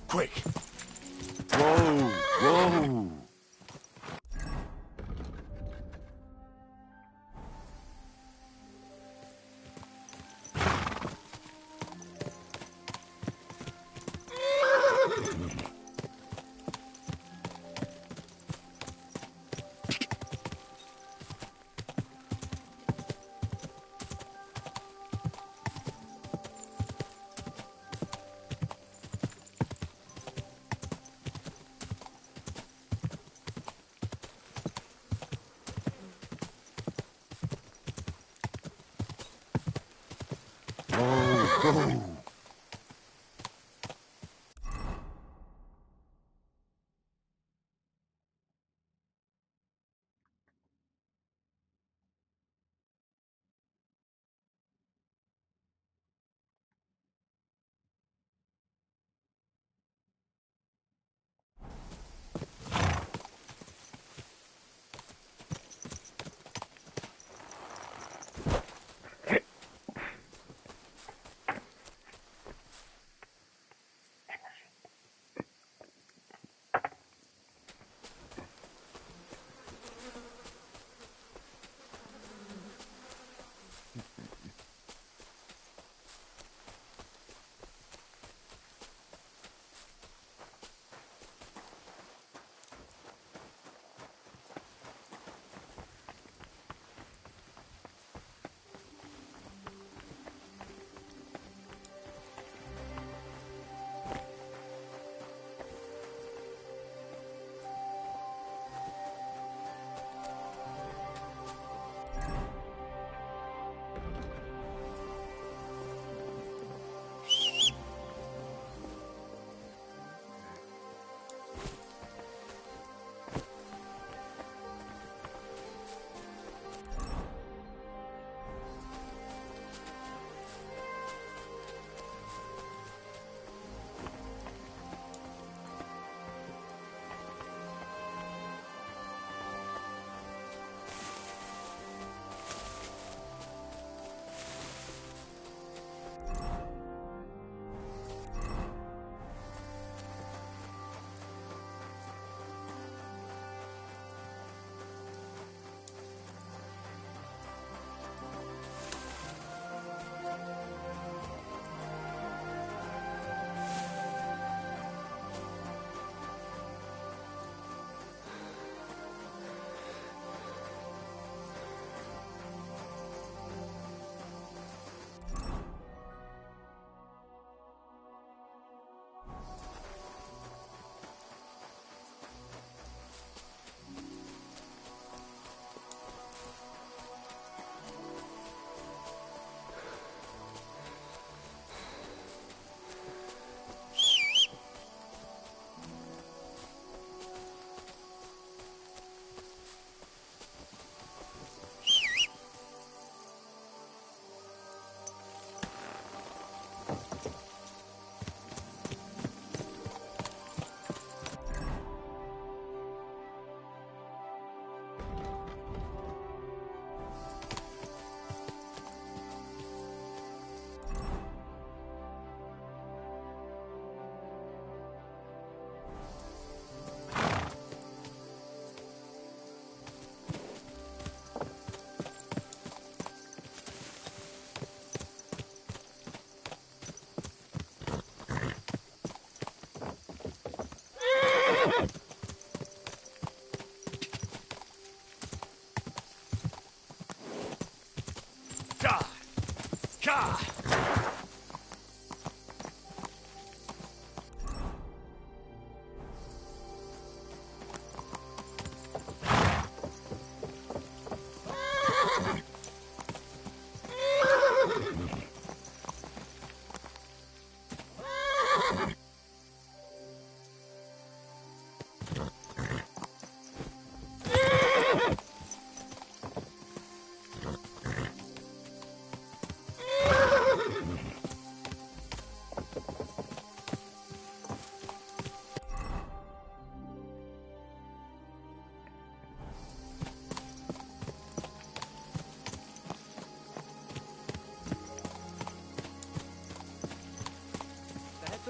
Quick! Whoa! Whoa! Whoa!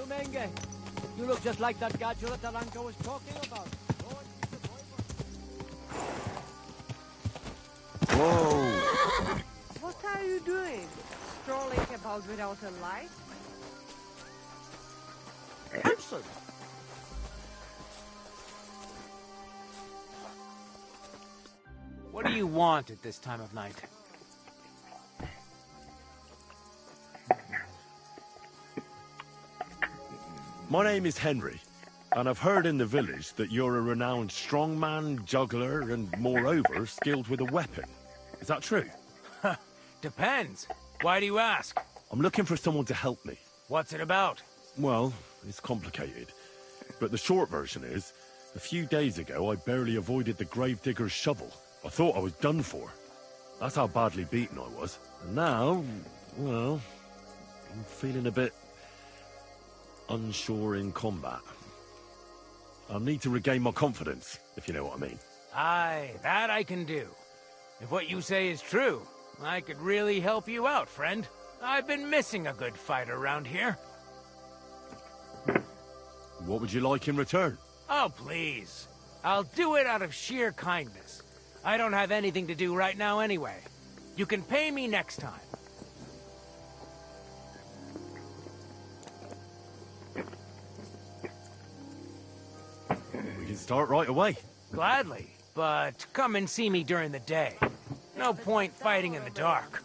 Menge. You look just like that gadget that Taranka was talking about. Whoa! What are you doing? Strolling about without a light? Answer! What do you want at this time of night? My name is Henry, and I've heard in the village that you're a renowned strongman, juggler, and moreover, skilled with a weapon. Is that true? Depends. Why do you ask? I'm looking for someone to help me. What's it about? Well, it's complicated. But the short version is, a few days ago I barely avoided the gravedigger's shovel. I thought I was done for. That's how badly beaten I was. And now, well, I'm feeling a bit unsure in combat. I'll need to regain my confidence, if you know what I mean. Aye, that I can do. If what you say is true, I could really help you out, friend. I've been missing a good fight around here. What would you like in return? Oh, please. I'll do it out of sheer kindness. I don't have anything to do right now anyway. You can pay me next time. We can start right away. Gladly, but come and see me during the day. No point fighting in the dark.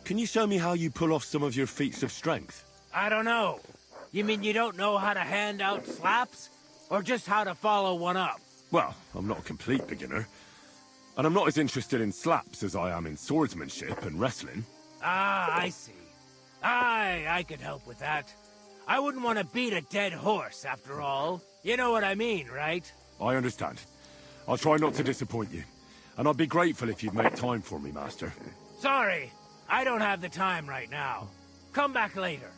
Can you show me how you pull off some of your feats of strength? I don't know. You mean you don't know how to hand out slaps? Or just how to follow one up? Well, I'm not a complete beginner. And I'm not as interested in slaps as I am in swordsmanship and wrestling. Ah, I see. Aye, I could help with that. I wouldn't want to beat a dead horse, after all. You know what I mean, right? I understand. I'll try not to disappoint you. And I'd be grateful if you'd make time for me, Master. Sorry, I don't have the time right now. Come back later.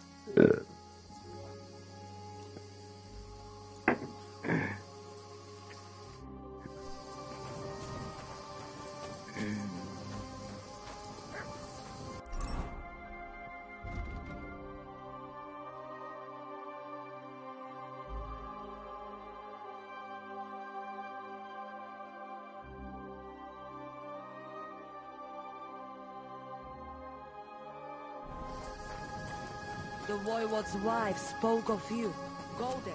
The Voivode's wife spoke of you. Go there.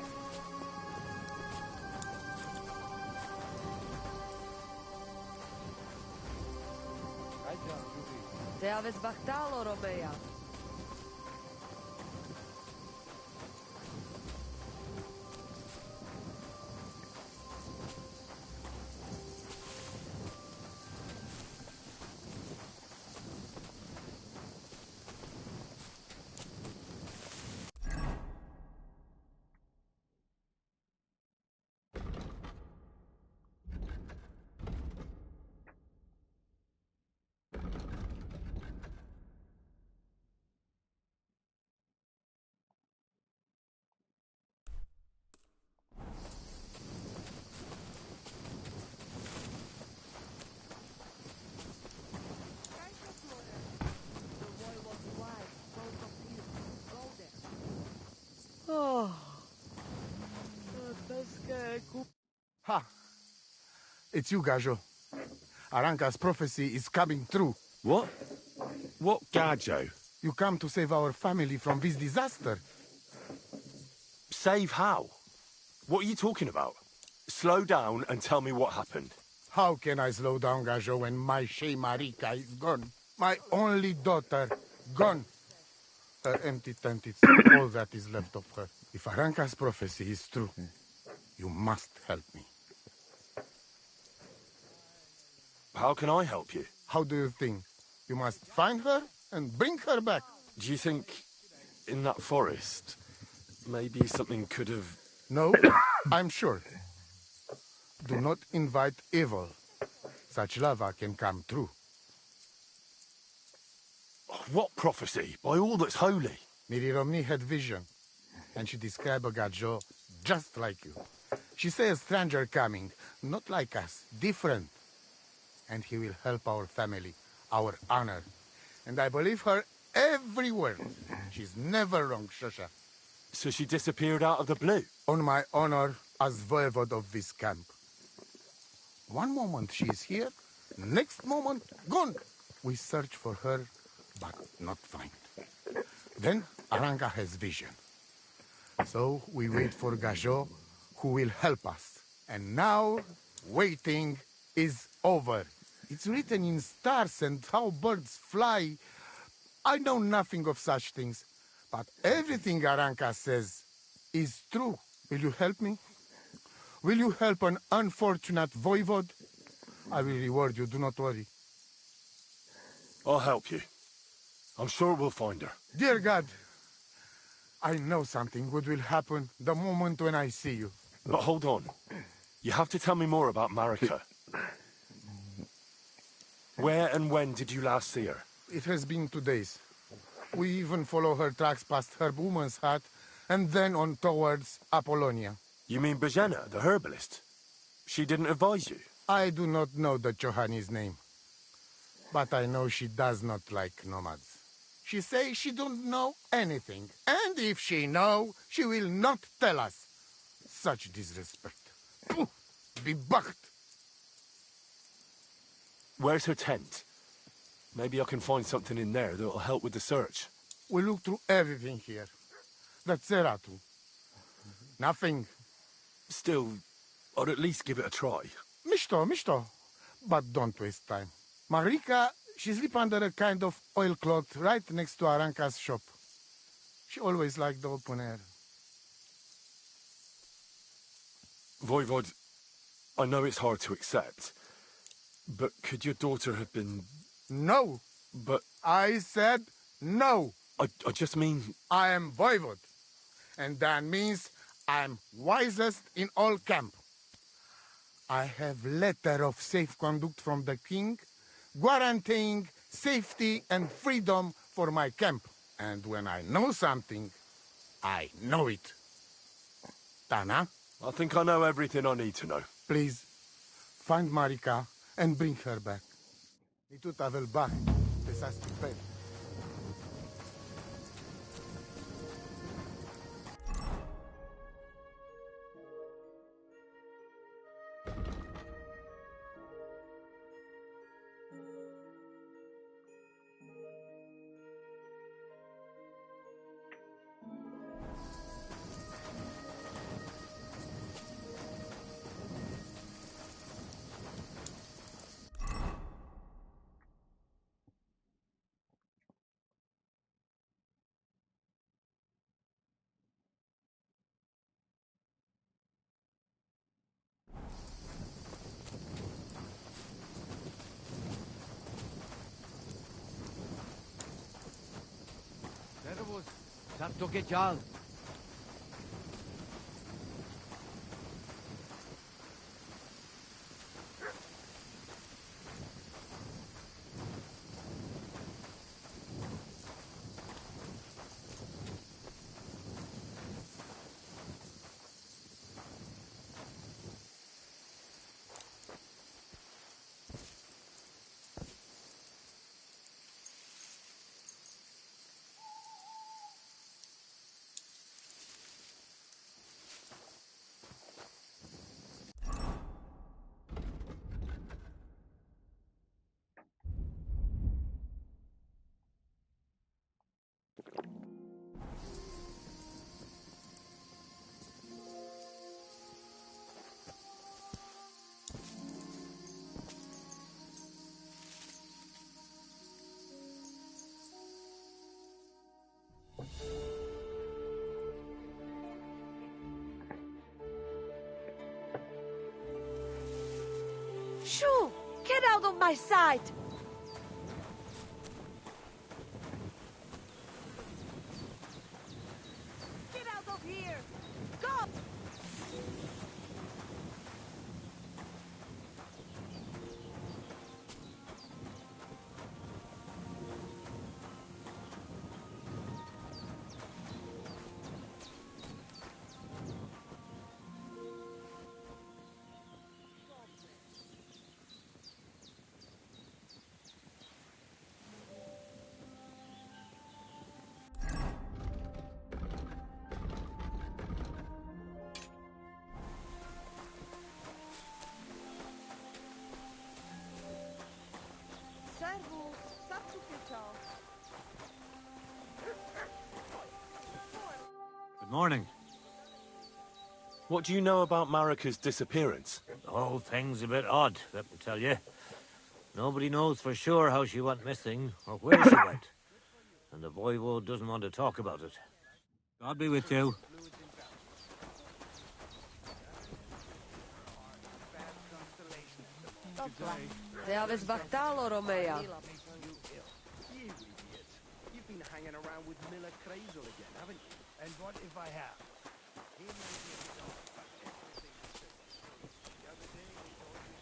Te aveți bactalo, Robeia. Ha! It's you, Gajo. Aranka's prophecy is coming true. What? What Gajo? You come to save our family from this disaster. Save how? What are you talking about? Slow down and tell me what happened. How can I slow down, Gajo, when my Shea Marika is gone? My only daughter, gone. Her empty tent is all that is left of her. If Aranka's prophecy is true, you must help me. How can I help you? How do you think? You must find her and bring her back. Do you think in that forest, maybe something could have... No, I'm sure. Do not invite evil. Such lava can come true. What prophecy? By all that's holy. Miri Romney had vision, and she described a Gajo just like you. She said a stranger coming, not like us, different. And he will help our family, our honor. And I believe her every word. She's never wrong, Shosha. So she disappeared out of the blue? On my honor as voivode of this camp. One moment she is here, next moment gone. We search for her, but not find. Then Aranka has vision. So we wait for Gajo, who will help us. And now, waiting is over. It's written in stars and how birds fly. I know nothing of such things, but everything Aranka says is true. Will you help me? Will you help an unfortunate voivode? I will reward you, do not worry. I'll help you. I'm sure we'll find her. Dear God, I know something good will happen the moment when I see you. But hold on. You have to tell me more about Marika. Where and when did you last see her? It has been 2 days. We even follow her tracks past her woman's hut, and then on towards Apollonia. You mean Bojana, the herbalist? She didn't advise you? I do not know the Johani's name, but I know she does not like nomads. She says she don't know anything, and if she know, she will not tell us. Such disrespect. Pooh, be bucked. Where's her tent? Maybe I can find something in there that'll help with the search. We look through everything here. The Ceratu. Nothing. Still, I'd at least give it a try. Misto. But don't waste time. Marika, she sleep under a kind of oilcloth right next to Aranka's shop. She always liked the open air. Voivod, I know it's hard to accept, but could your daughter have been... No. But... I said no. I just mean... I am voivode, and that means I am wisest in all camp. I have letter of safe conduct from the king, guaranteeing safety and freedom for my camp. And when I know something, I know it. Tana? I think I know everything I need to know. Please, find Marika and bring her back. Nitu tavel back, desasti pe. Servus, sarto gejal. Shoo! Get out of my sight! Get out of here! Go! Good morning. What do you know about Marika's disappearance? The whole thing's a bit odd, let me tell you. Nobody knows for sure how she went missing or where she went. And the voivode doesn't want to talk about it. God be with you. Te aveți bactalo, Romea. You've been hanging around with Miller Crazel again, haven't you? And what if I have? He made me a dog about everything he said. The other day he told me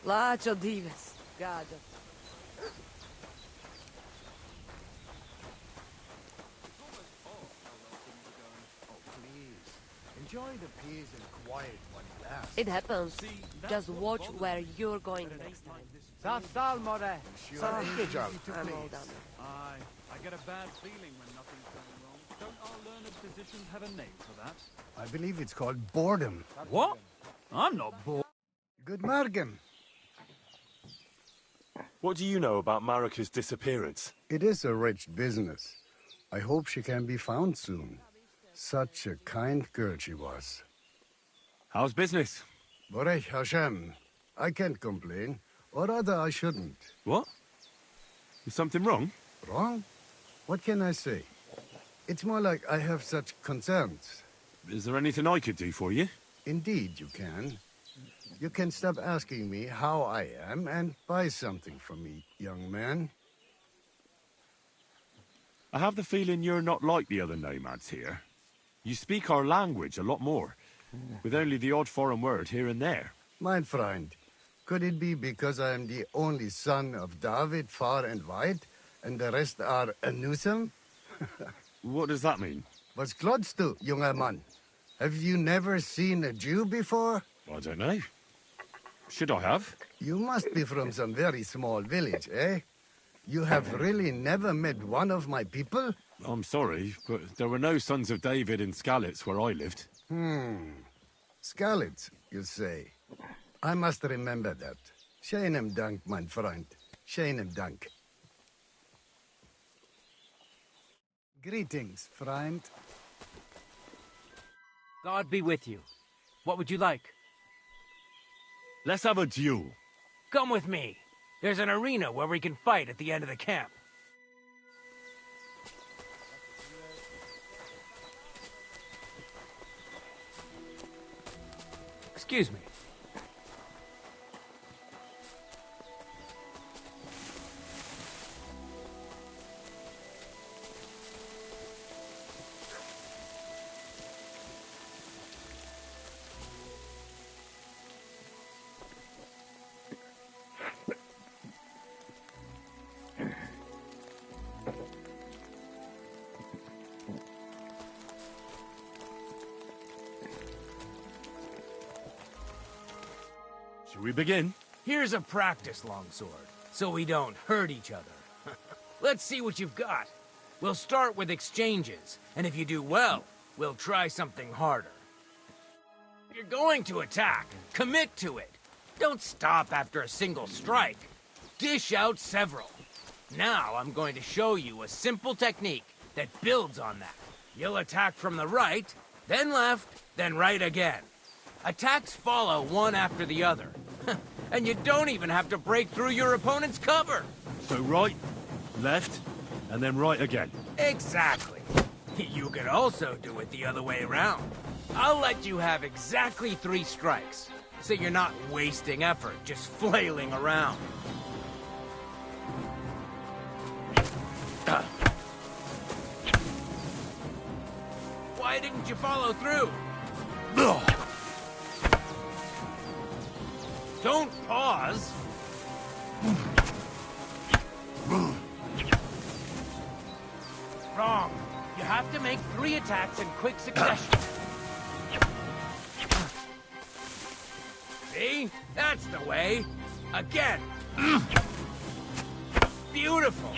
Lacio dives. Gada. please. Enjoy the peace and quiet when it lasts. It happens. Just watch where you're going next time. Salmore. Sure, angel. I'm all done. Aye, I get a bad feeling when nothing's going wrong. Don't our learned physicians have a name for that? I believe it's called boredom. What? I'm not bored. Good morgen. What do you know about Marika's disappearance? It is a rich business. I hope she can be found soon. Such a kind girl she was. How's business? Borech Hashem. I can't complain. Or rather, I shouldn't. What? Is something wrong? Wrong? What can I say? It's more like I have such concerns. Is there anything I could do for you? Indeed, you can. You can stop asking me how I am and buy something from me, young man. I have the feeling you're not like the other nomads here. You speak our language a lot more, with only the odd foreign word here and there. Mein Freund, could it be because I am the only son of David, far and wide, and the rest are Anusum? What does that mean? Was klotzt du, junger Mann? Have you never seen a Jew before? I don't know. Should I have? You must be from some very small village, eh? You have really never met one of my people? I'm sorry, but there were no sons of David in Skalitz where I lived. Skalitz, you say? I must remember that. Schönem Dank, mein Freund. Schönem Dank. Greetings, friend. God be with you. What would you like? Let's have a duel. Come with me. There's an arena where we can fight at the end of the camp. Excuse me. Shall we begin? Here's a practice longsword, so we don't hurt each other. Let's see what you've got. We'll start with exchanges, and if you do well, we'll try something harder. If you're going to attack, commit to it. Don't stop after a single strike. Dish out several. Now I'm going to show you a simple technique that builds on that. You'll attack from the right, then left, then right again. Attacks follow one after the other. And you don't even have to break through your opponent's cover. So right, left, and then right again. Exactly. You could also do it the other way around. I'll let you have exactly 3 strikes, so you're not wasting effort just flailing around. Why didn't you follow through? Don't pause. Wrong. You have to make 3 attacks in quick succession. See? That's the way. Again. Beautiful.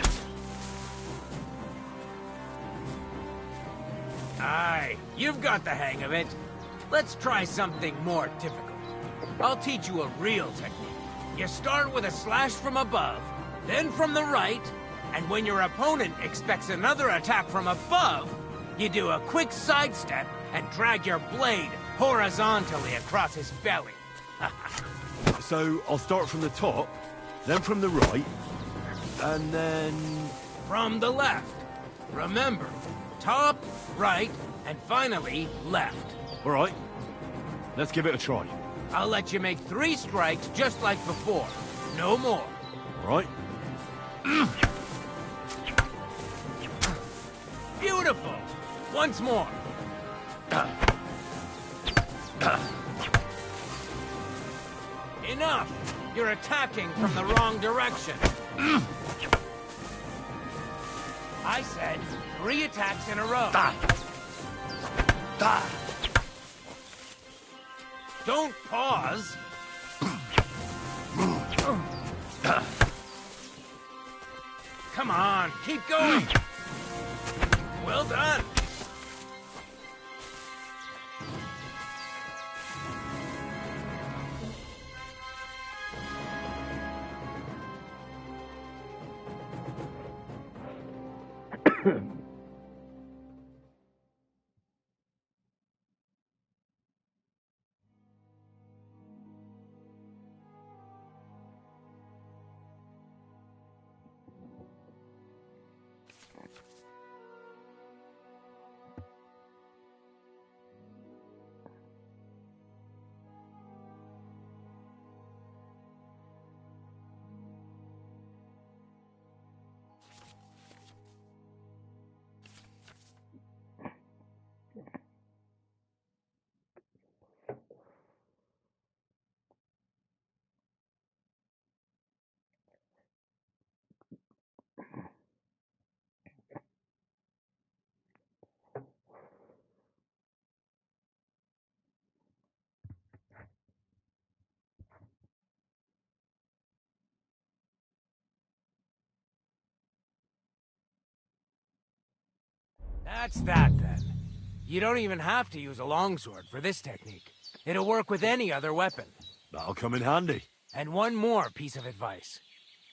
Aye, you've got the hang of it. Let's try something more difficult. I'll teach you a real technique. You start with a slash from above, then from the right, and when your opponent expects another attack from above, you do a quick sidestep and drag your blade horizontally across his belly. So I'll start from the top, then from the right, and then... From the left. Remember, top, right, and finally, left. All right, let's give it a try. I'll let you make 3 strikes just like before. No more. All right? Beautiful! Once more. Enough! You're attacking from the wrong direction. I said 3 attacks in a row. Don't pause. Come on, keep going. Well done. That's that, then. You don't even have to use a longsword for this technique. It'll work with any other weapon. That'll come in handy. And one more piece of advice.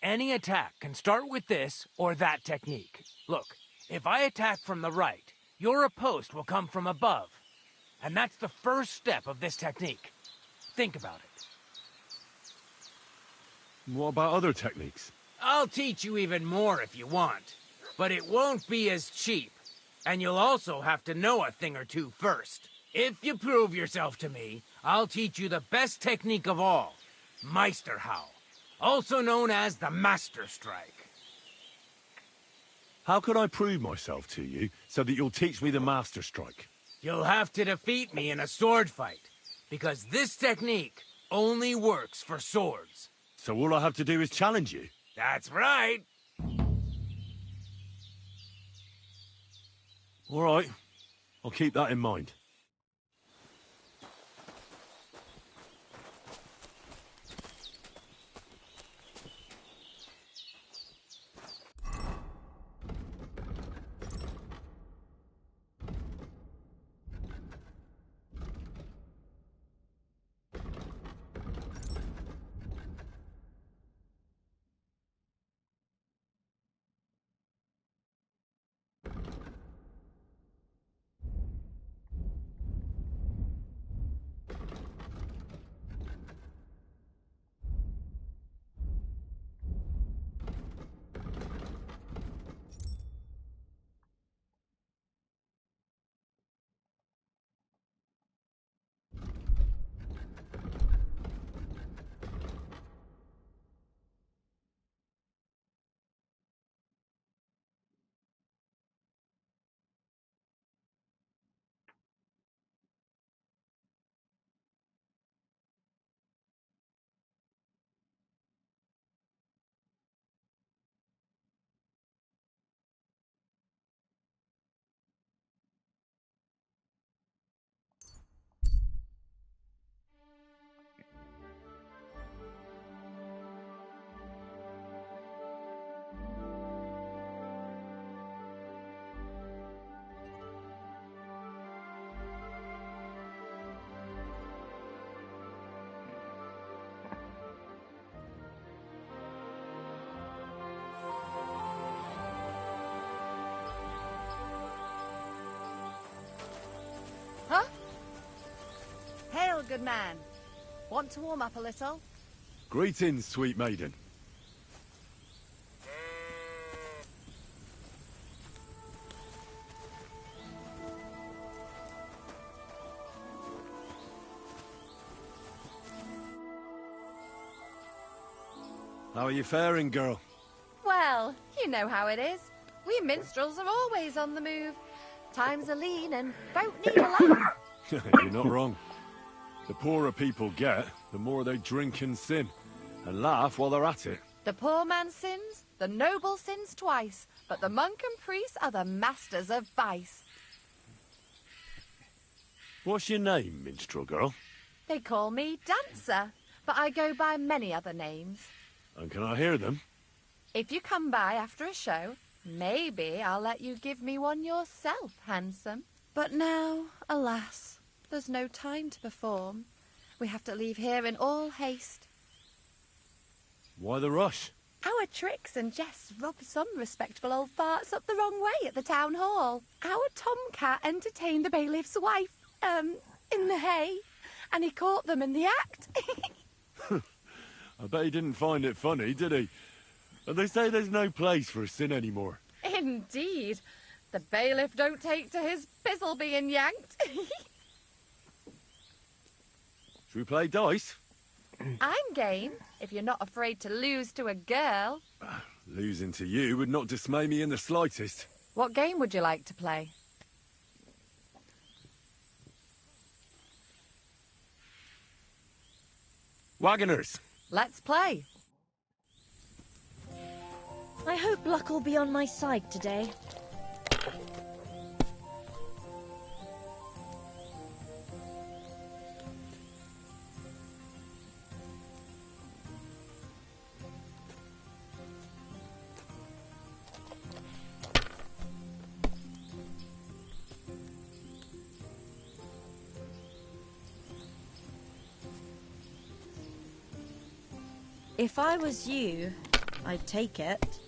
Any attack can start with this or that technique. Look, if I attack from the right, your riposte will come from above. And that's the first step of this technique. Think about it. What about other techniques? I'll teach you even more if you want. But it won't be as cheap. And you'll also have to know a thing or two first. If you prove yourself to me, I'll teach you the best technique of all. Meisterhau. Also known as the Master Strike. How can I prove myself to you so that you'll teach me the Master Strike? You'll have to defeat me in a sword fight. Because this technique only works for swords. So all I have to do is challenge you? That's right. All right. I'll keep that in mind. good man. Want to warm up a little? Greetings, sweet maiden. How are you faring, girl? Well, you know how it is. We minstrels are always on the move. Times are lean and don't need a laugh. You're not wrong. The poorer people get, the more they drink and sin, and laugh while they're at it. The poor man sins, the noble sins twice, but the monk and priest are the masters of vice. What's your name, minstrel girl? They call me Dancer, but I go by many other names. And can I hear them? If you come by after a show, maybe I'll let you give me one yourself, handsome. But now, alas, there's no time to perform. We have to leave here in all haste. Why the rush? Our tricks and jests rubbed some respectable old farts up the wrong way at the town hall. Our tomcat entertained the bailiff's wife, in the hay, and he caught them in the act. I bet he didn't find it funny, did he? And they say there's no place for sin anymore. Indeed. The bailiff don't take to his pizzle being yanked. Should we play dice? I'm game, if you're not afraid to lose to a girl. Losing to you would not dismay me in the slightest. What game would you like to play? Wagoners! Let's play. I hope luck will be on my side today. If I was you, I'd take it.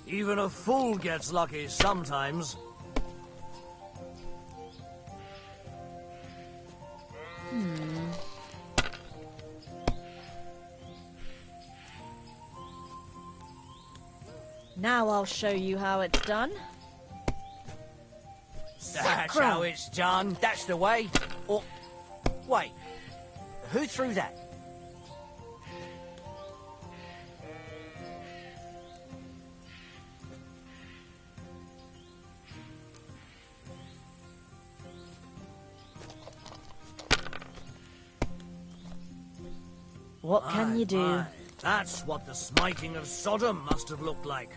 Even a fool gets lucky sometimes. Now I'll show you how it's done. That's how it's done. That's the way. Or, wait, who threw that? What can you do? My, that's what the smiting of Sodom must have looked like.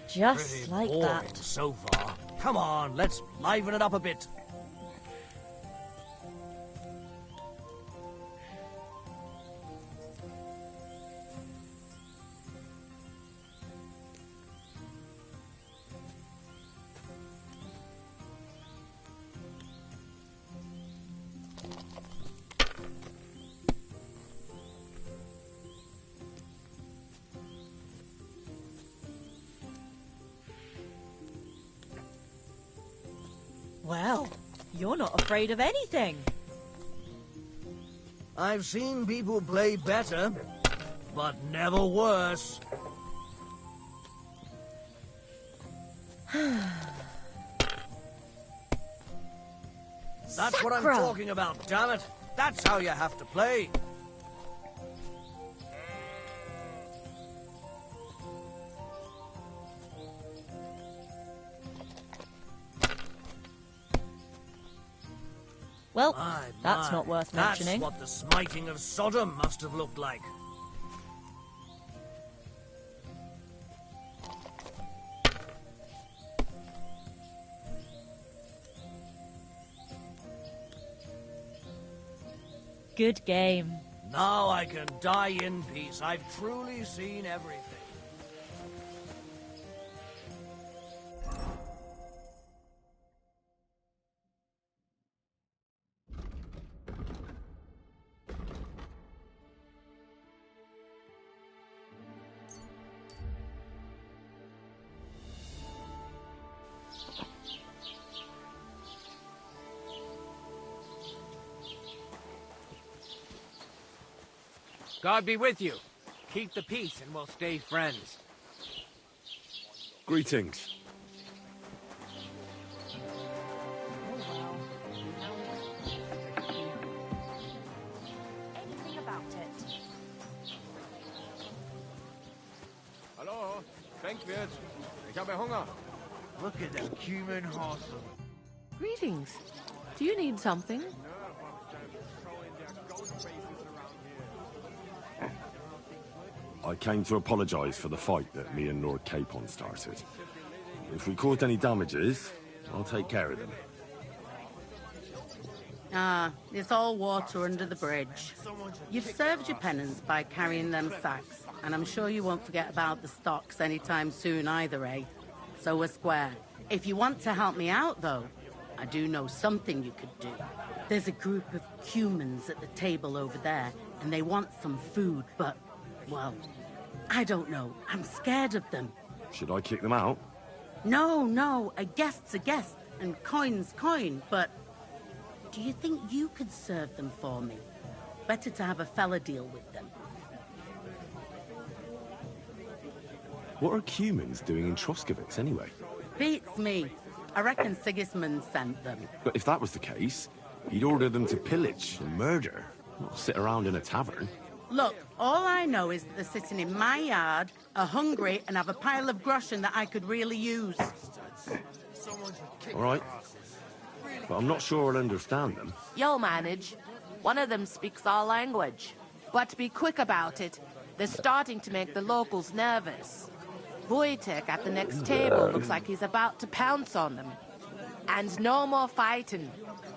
Just Pretty like boring that. so far. Come on, let's liven it up a bit. Well, you're not afraid of anything. I've seen people play better, but never worse. That's what I'm Sacra! talking about, damn it. That's how you have to play. Well, My, that's my, not worth that's mentioning. what the smiting of Sodom must have looked like. Good game. Now I can die in peace. I've truly seen everything. God be with you. Keep the peace and we'll stay friends. Greetings. Anything about it. Hallo, Bankwert. Ich habe Hunger. Look at the human hustle. Greetings. Do you need something? I came to apologise for the fight that me and Lord Capon started. If we caused any damages, I'll take care of them. Ah, it's all water under the bridge. You've served your penance by carrying them sacks, and I'm sure you won't forget about the stocks anytime soon either, eh? So we're square. If you want to help me out, though, I do know something you could do. There's a group of humans at the table over there, and they want some food, but, well, I don't know. I'm scared of them. Should I kick them out? No, a guest's a guest, and coin's coin, but do you think you could serve them for me? Better to have a fella deal with them. What are humans doing in Troskowitz, anyway? Beats me. I reckon Sigismund sent them. But if that was the case, he'd order them to pillage and murder, not sit around in a tavern. Look, all I know is that they're sitting in my yard, are hungry, and have a pile of groschen that I could really use. All right. But I'm not sure I'll understand them. You'll manage. One of them speaks our language. But be quick about it. They're starting to make the locals nervous. Wojtek at the next table looks like he's about to pounce on them. And no more fighting.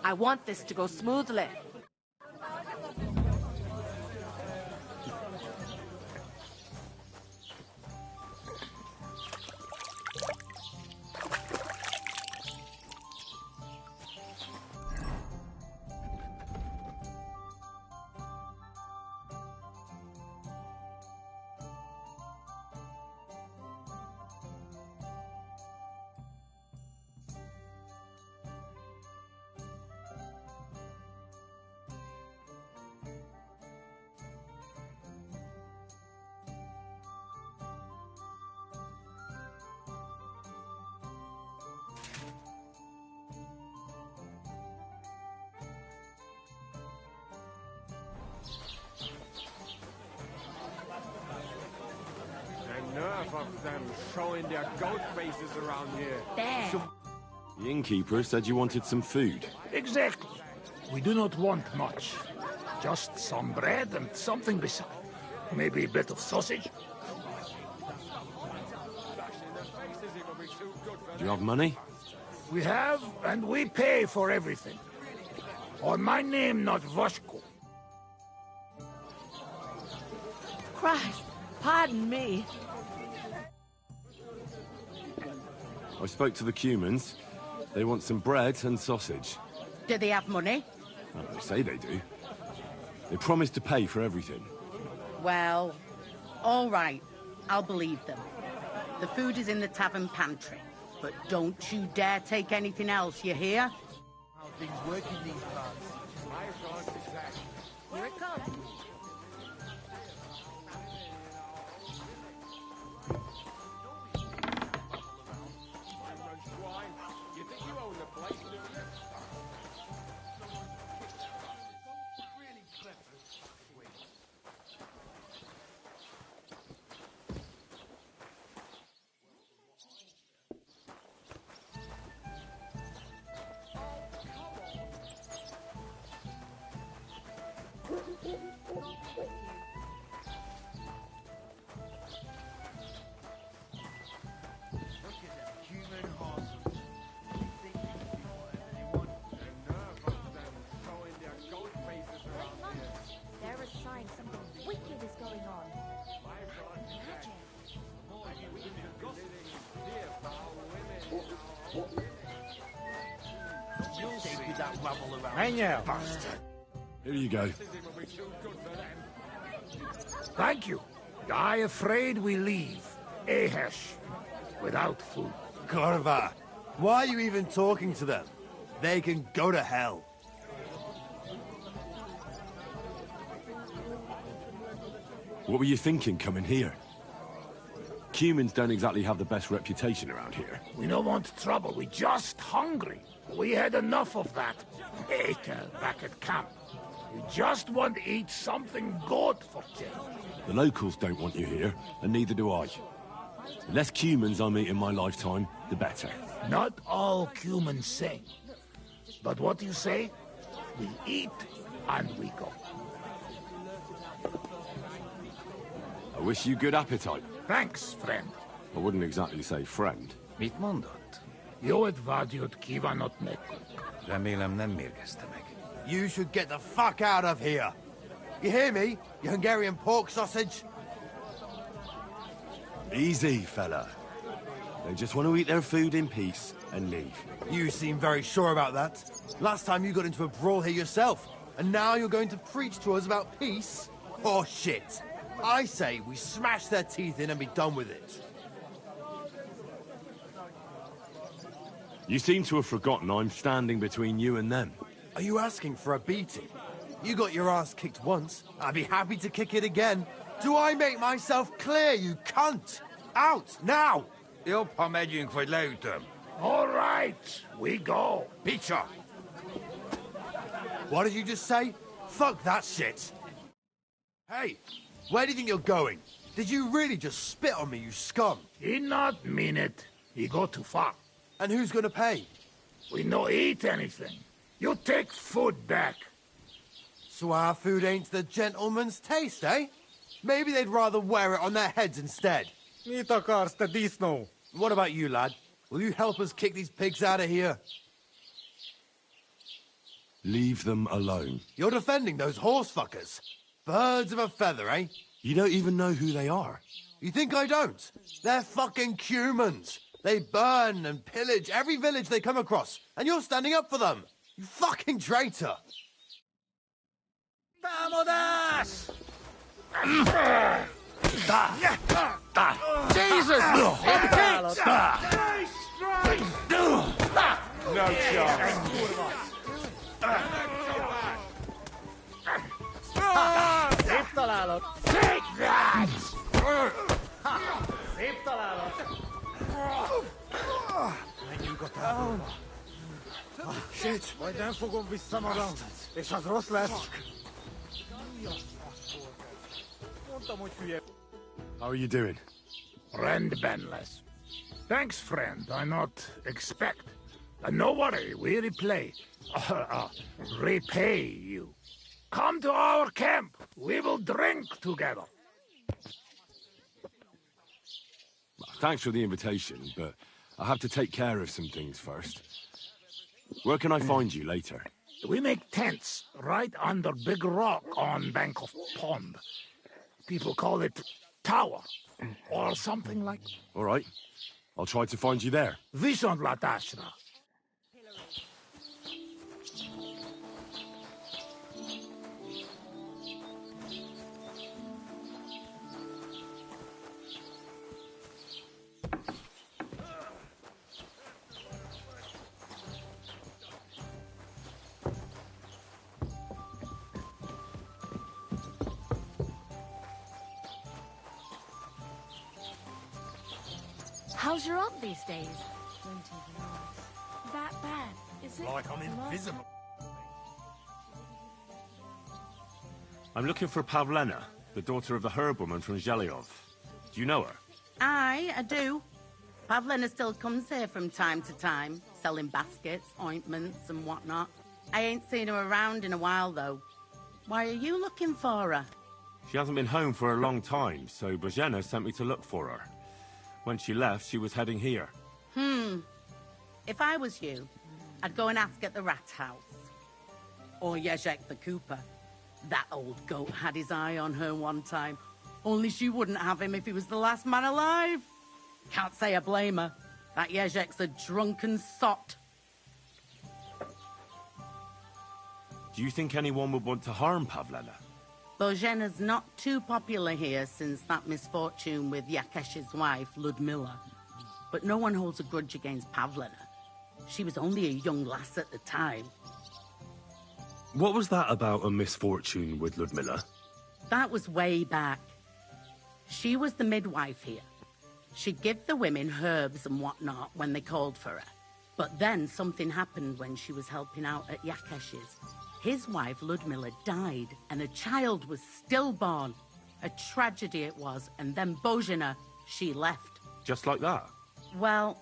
I want this to go smoothly. Enough of them showing their goat faces around here. There. The innkeeper said you wanted some food. Exactly. We do not want much. Just some bread and something beside. Maybe a bit of sausage. Do you have money? We have, and we pay for everything. Or my name not Voshko. Christ, pardon me. I spoke to the Cumans. They want some bread and sausage. Do they have money? Well, they say they do. They promised to pay for everything. Well, all right. I'll believe them. The food is in the tavern pantry. But don't you dare take anything else, you hear? How things work in these parts. Here it comes. You think you own the place, do you? There is sign something wicked is going on. They do that rabble around. Hang out, bastard. Here you go. Thank you. I afraid we leave. Ahesh. Without food. Corva, why are you even talking to them? They can go to hell. What were you thinking coming here? Humans don't exactly have the best reputation around here. We don't want trouble, we just hungry. We had enough of that beta back at camp. We just want to eat something good for change. The locals don't want you here, and neither do I. The less humans I meet in my lifetime, the better. Not all humans sing. But what you say? We eat and we go. I wish you good appetite. Thanks, friend. I wouldn't exactly say friend. Mit mondott? Jót vágyott kívánott nekünk. Remélem nem mérgezte meg. You should get the fuck out of here. You hear me, you Hungarian pork sausage? Easy, fella. They just want to eat their food in peace and leave. You seem very sure about that. Last time you got into a brawl here yourself, and now you're going to preach to us about peace? Oh, shit. I say we smash their teeth in and be done with it. You seem to have forgotten I'm standing between you and them. Are you asking for a beating? You got your ass kicked once. I'd be happy to kick it again. Do I make myself clear, you cunt? Out, now! Jobb, ha megyünk, vagy leütöm. All right, we go. Picsa! What did you just say? Fuck that shit. Hey, where do you think you're going? Did you really just spit on me, you scum? He not mean it. He go too far. And who's gonna pay? We no eat anything. You take food back. So our food ain't the gentleman's taste, eh? Maybe they'd rather wear it on their heads instead. Mit akarsz, te disznó? What about you, lad? Will you help us kick these pigs out of here? Leave them alone. You're defending those horse fuckers. Birds of a feather, eh? You don't even know who they are. You think I don't? They're fucking humans. They burn and pillage every village they come across, and you're standing up for them. You fucking traitor. Támadás! Jesus! No chance. Szép találat! Take that! Szép találat! Menjünk a táborba. Shit, majd nem fogom vissza magam, és az rossz lesz. Mondtam, hogy hülye. How are you doing? Rendbenless. Thanks, friend. I not expect. No worry, we repay you. Come to our camp. We will drink together. Thanks for the invitation, but I have to take care of some things first. Where can I find you later? We make tents right under big rock on bank of pond. People call it tower, or something like. All right. I'll try to find you there. Viszontlátásra. How's your aunt these days? That bad, is it? Like I'm invisible. I'm looking for Pavlena, the daughter of the herb-woman from Zhelyov. Do you know her? I do. Pavlena still comes here from time to time, selling baskets, ointments and whatnot. I ain't seen her around in a while, though. Why are you looking for her? She hasn't been home for a long time, so Bozhena sent me to look for her. When she left, she was heading here. If I was you, I'd go and ask at the rat house. Or Jezek the cooper. That old goat had his eye on her one time. Only she wouldn't have him if he was the last man alive. Can't say I blame her. That Jezek's a drunken sot. Do you think anyone would want to harm Pavlena? Bozhena's not too popular here since that misfortune with Yakesh's wife, Ludmilla. But no one holds a grudge against Pavlena. She was only a young lass at the time. What was that about a misfortune with Ludmilla? That was way back. She was the midwife here. She'd give the women herbs and whatnot when they called for her. But then something happened when she was helping out at Yakesh's. His wife, Ludmilla, died, and a child was stillborn. A tragedy it was, and then Bozhina, she left. Just like that? Well,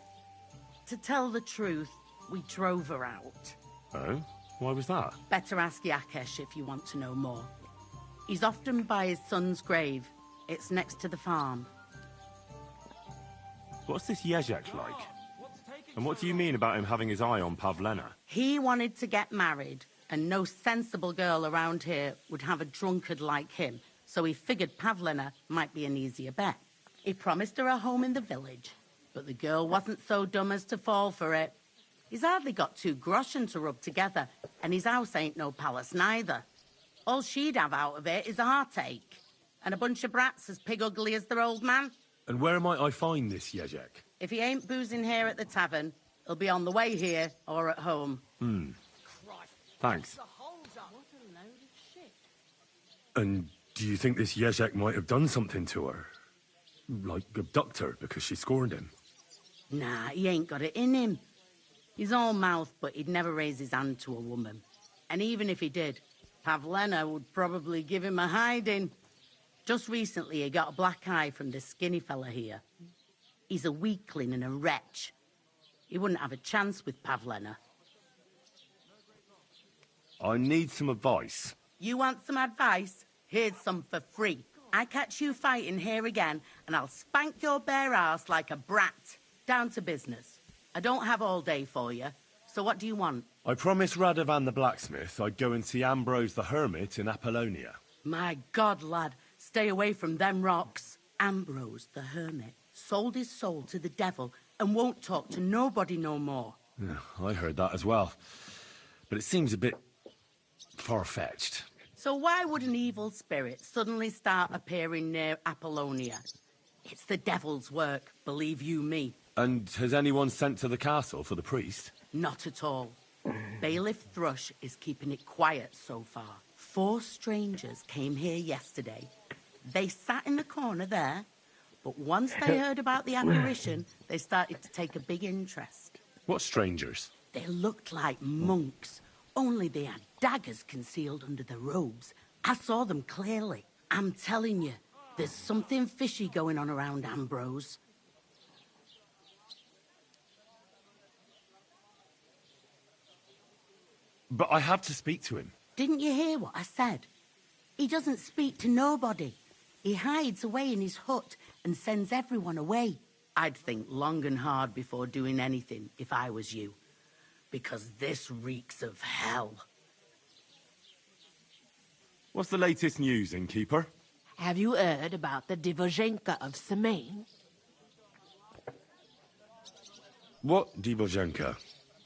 to tell the truth, we drove her out. Oh? Why was that? Better ask Yakesh if you want to know more. He's often by his son's grave. It's next to the farm. What's this Jezek like? And what do you mean about him having his eye on Pavlena? He wanted to get married, and no sensible girl around here would have a drunkard like him, so he figured Pavlena might be an easier bet. He promised her a home in the village, but the girl wasn't so dumb as to fall for it. He's hardly got 2 groschen to rub together, and his house ain't no palace neither. All she'd have out of it is a heartache, and a bunch of brats as pig ugly as their old man. And where might I find this Jezek? If he ain't boozing here at the tavern, he'll be on the way here or at home. Thanks. And do you think this Jezek might have done something to her? Like abduct her because she scorned him? Nah, he ain't got it in him. He's all mouth, but he'd never raise his hand to a woman. And even if he did, Pavlena would probably give him a hiding. Just recently, he got a black eye from this skinny fella here. He's a weakling and a wretch. He wouldn't have a chance with Pavlena. I need some advice. You want some advice? Here's some for free. I catch you fighting here again, and I'll spank your bare ass like a brat. Down to business. I don't have all day for you, so what do you want? I promised Radovan the blacksmith I'd go and see Ambrose the hermit in Apollonia. My God, lad, stay away from them rocks. Ambrose the hermit sold his soul to the devil and won't talk to nobody no more. Yeah, I heard that as well. But it seems a bit far-fetched. So why would an evil spirit suddenly start appearing near Apollonia? It's the devil's work, believe you me. And has anyone sent to the castle for the priest? Not at all. Bailiff Thrush is keeping it quiet so far. 4 strangers came here yesterday. They sat in the corner there, but once they heard about the apparition, they started to take a big interest. What strangers? They looked like monks, only they had daggers concealed under their robes. I saw them clearly. I'm telling you, there's something fishy going on around Ambrose. But I have to speak to him. Didn't you hear what I said? He doesn't speak to nobody. He hides away in his hut and sends everyone away. I'd think long and hard before doing anything if I was you. Because this reeks of hell. What's the latest news, innkeeper? Have you heard about the Divozhenka of Semain? What Divozhenka?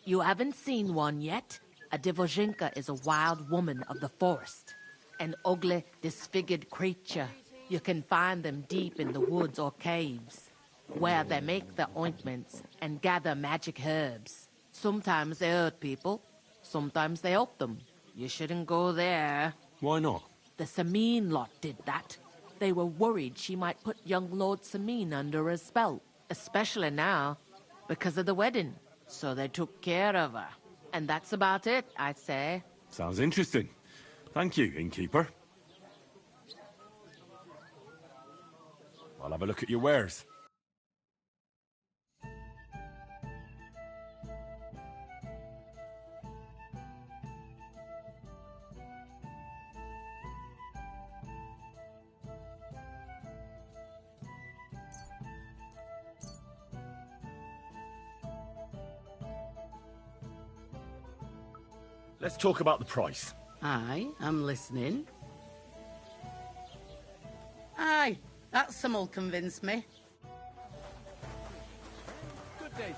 You haven't seen one yet? A Divozhenka is a wild woman of the forest. An ugly, disfigured creature. You can find them deep in the woods or caves, where they make their ointments and gather magic herbs. Sometimes they hurt people, sometimes they help them. You shouldn't go there. Why not? The Samin lot did that. They were worried she might put young Lord Samin under a spell, especially now, because of the wedding. So they took care of her. And that's about it, I'd say. Sounds interesting. Thank you, innkeeper. I'll have a look at your wares. Let's talk about the price. Aye, I'm listening. Aye, that some'll convince me. Good day to you.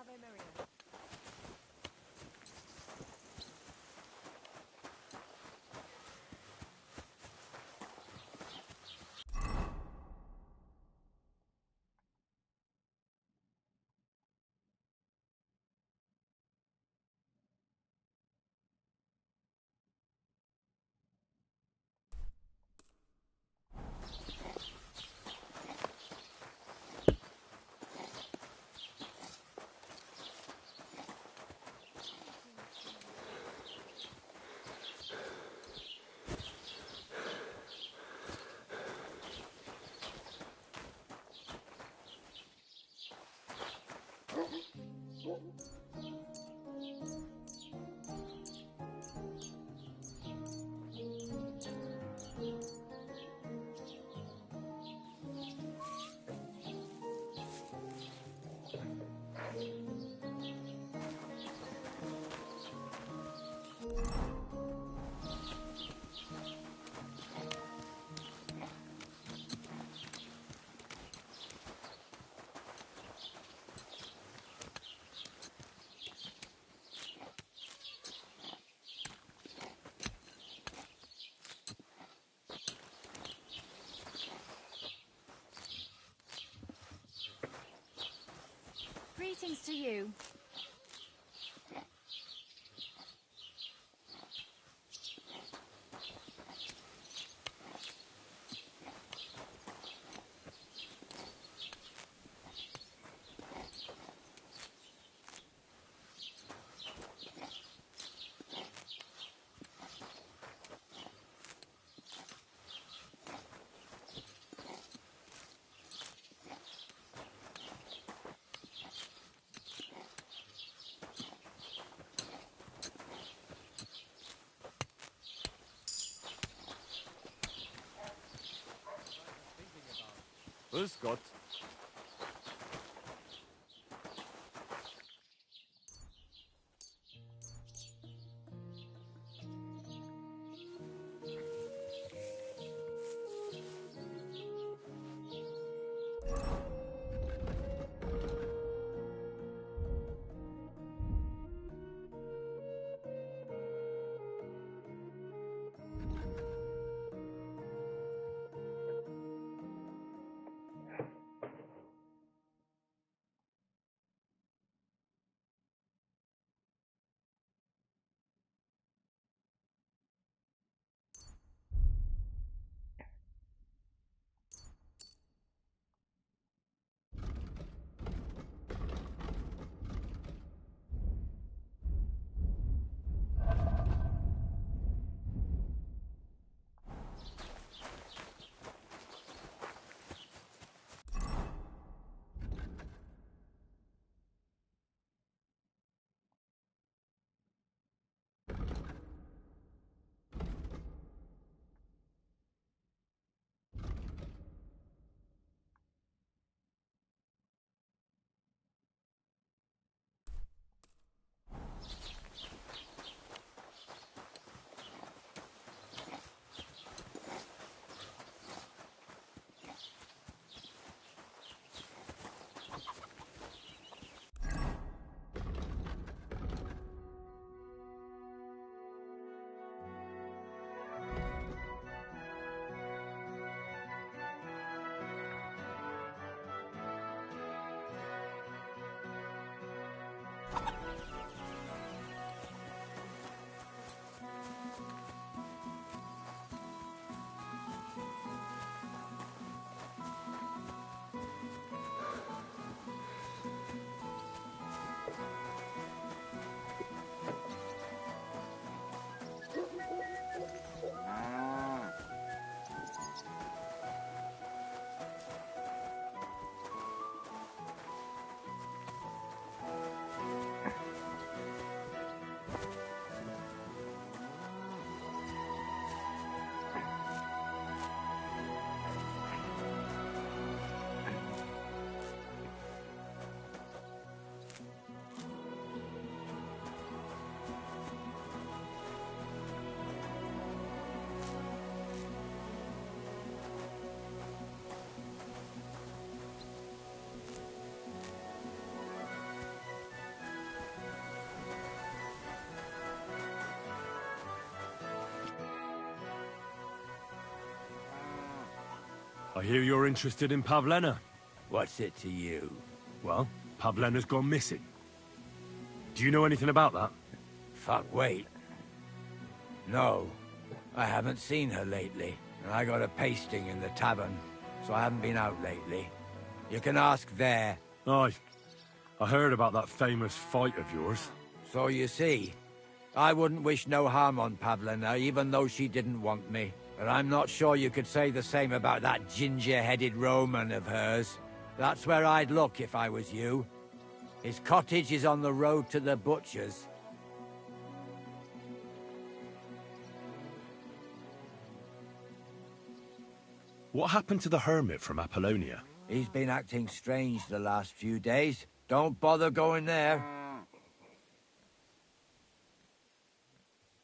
Ave Maria. Greetings to you. Grüß Gott. I hear you're interested in Pavlena. What's it to you? Well, Pavlena's gone missing. Do you know anything about that? Fuck, wait. No, I haven't seen her lately. And I got a pasting in the tavern, so I haven't been out lately. You can ask there. Aye. I heard about that famous fight of yours. So you see, I wouldn't wish no harm on Pavlena, even though she didn't want me. But I'm not sure you could say the same about that ginger-headed Roman of hers. That's where I'd look if I was you. His cottage is on the road to the butcher's. What happened to the hermit from Apollonia? He's been acting strange the last few days. Don't bother going there.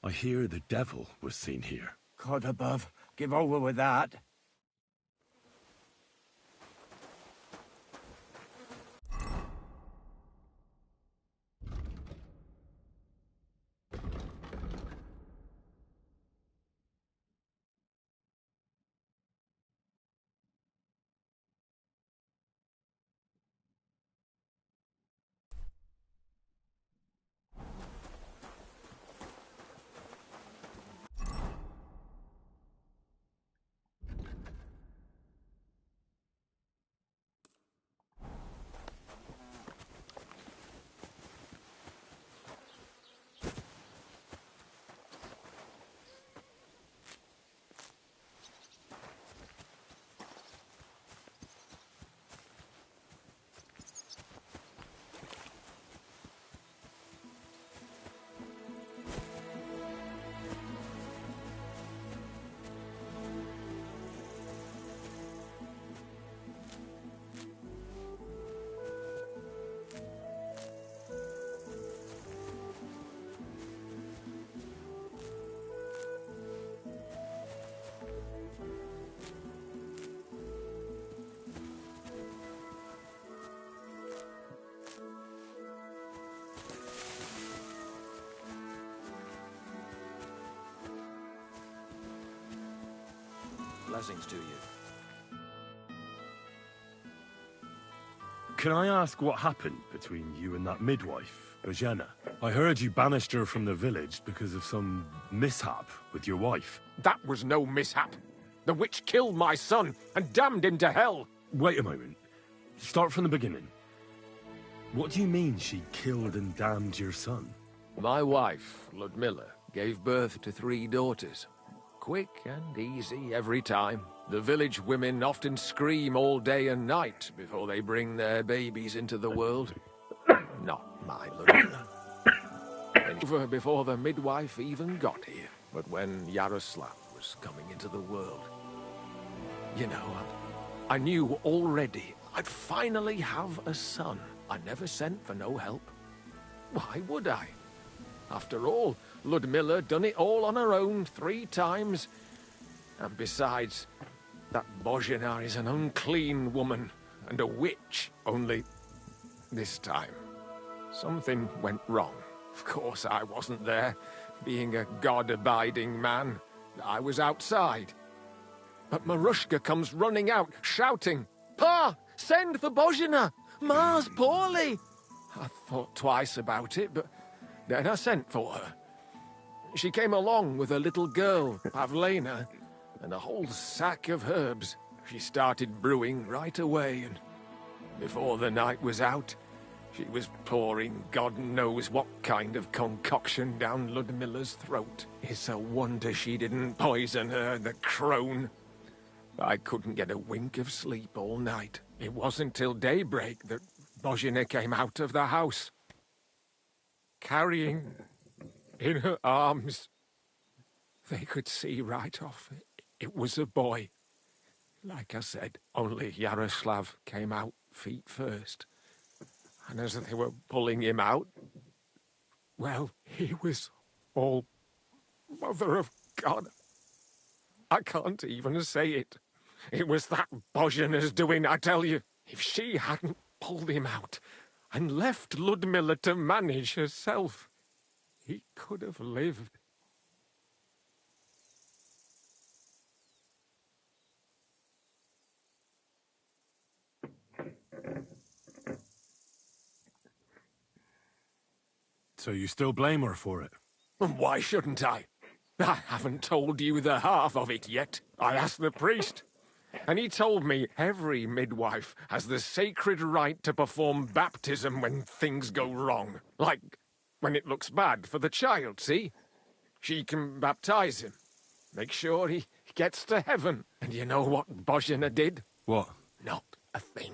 I hear the devil was seen here. God above, give over with that. Blessings to you. Can I ask what happened between you and that midwife, Bojana? I heard you banished her from the village because of some mishap with your wife. That was no mishap. The witch killed my son and damned him to hell. Wait a moment. Start from the beginning. What do you mean she killed and damned your son? My wife, Ludmilla, gave birth to 3 daughters. Quick and easy every time. The village women often scream all day and night before they bring their babies into the world. Not my Ludmilla. Over before the midwife even got here. But when Yaroslav was coming into the world, you know, I knew already I'd finally have a son. I never sent for no help. Why would I? After all, Ludmilla done it all on her own 3 times. And besides, that Bozhina is an unclean woman and a witch. Only this time, something went wrong. Of course, I wasn't there. Being a God-abiding man, I was outside. But Marushka comes running out, shouting, "Pa, send for Bozhina! Ma's poorly!" I thought twice about it, but then I sent for her. She came along with a little girl, Pavlena, and a whole sack of herbs. She started brewing right away, and before the night was out, she was pouring God knows what kind of concoction down Ludmilla's throat. It's a wonder she didn't poison her, the crone. I couldn't get a wink of sleep all night. It wasn't till daybreak that Bozhina came out of the house, carrying in her arms. They could see right off it was a boy. Like I said, only Yaroslav came out feet first. And as they were pulling him out, well, he was all Mother of God. I can't even say it. It was that Bozhina's doing, I tell you. If she hadn't pulled him out and left Ludmilla to manage herself, he could have lived. So you still blame her for it? And why shouldn't I? I haven't told you the half of it yet. I asked the priest, and he told me every midwife has the sacred right to perform baptism when things go wrong. Like when it looks bad for the child, see? She can baptize him. Make sure he gets to heaven. And you know what Bozhena did? What? Not a thing.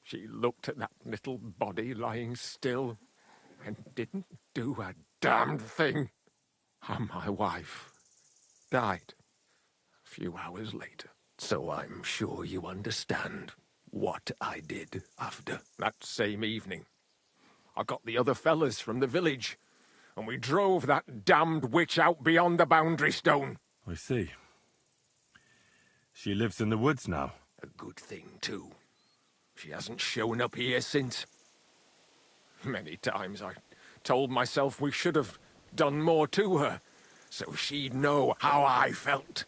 She looked at that little body lying still and didn't do a damned thing. And my wife died a few hours later. So I'm sure you understand what I did after that same evening. I got the other fellas from the village, and we drove that damned witch out beyond the boundary stone. I see. She lives in the woods now. A good thing, too. She hasn't shown up here since. Many times I told myself we should have done more to her, so she'd know how I felt.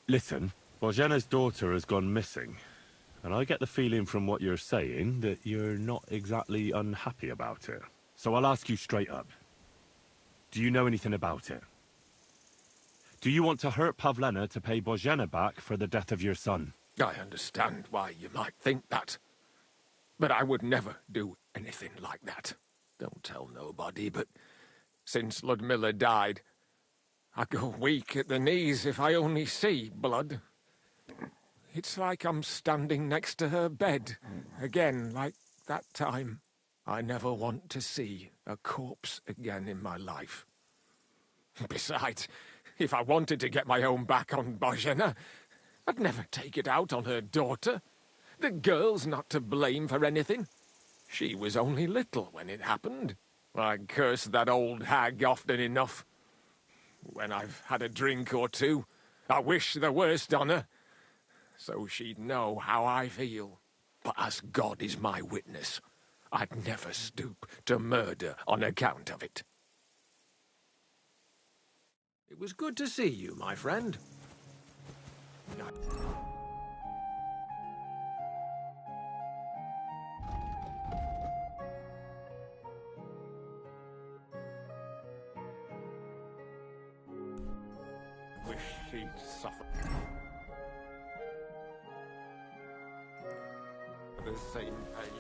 Listen, Bozhena's daughter has gone missing, and I get the feeling from what you're saying that you're not exactly unhappy about it. So I'll ask you straight up. Do you know anything about it? Do you want to hurt Pavlena to pay Bozhena back for the death of your son? I understand why you might think that, but I would never do anything like that. Don't tell nobody, but since Ludmilla died, I go weak at the knees if I only see blood. It's like I'm standing next to her bed, again, like that time. I never want to see a corpse again in my life. Besides, if I wanted to get my own back on Bozhena, I'd never take it out on her daughter. The girl's not to blame for anything. She was only little when it happened. I curse that old hag often enough. When I've had a drink or two, I wish the worst on her, so she'd know how I feel. But as God is my witness, I'd never stoop to murder on account of it. It was good to see you, my friend. Wish she'd suffer the same pain.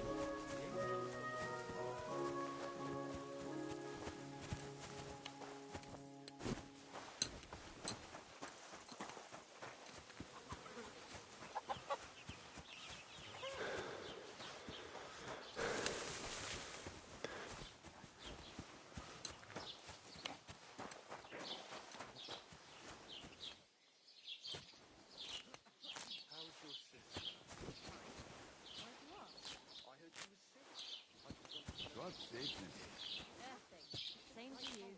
God save me. Same to you.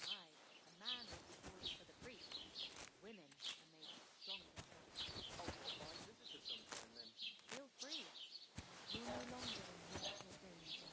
Aye, a man will be born for the priest. Women are made stronger. Feel free. You're no longer in mortal danger.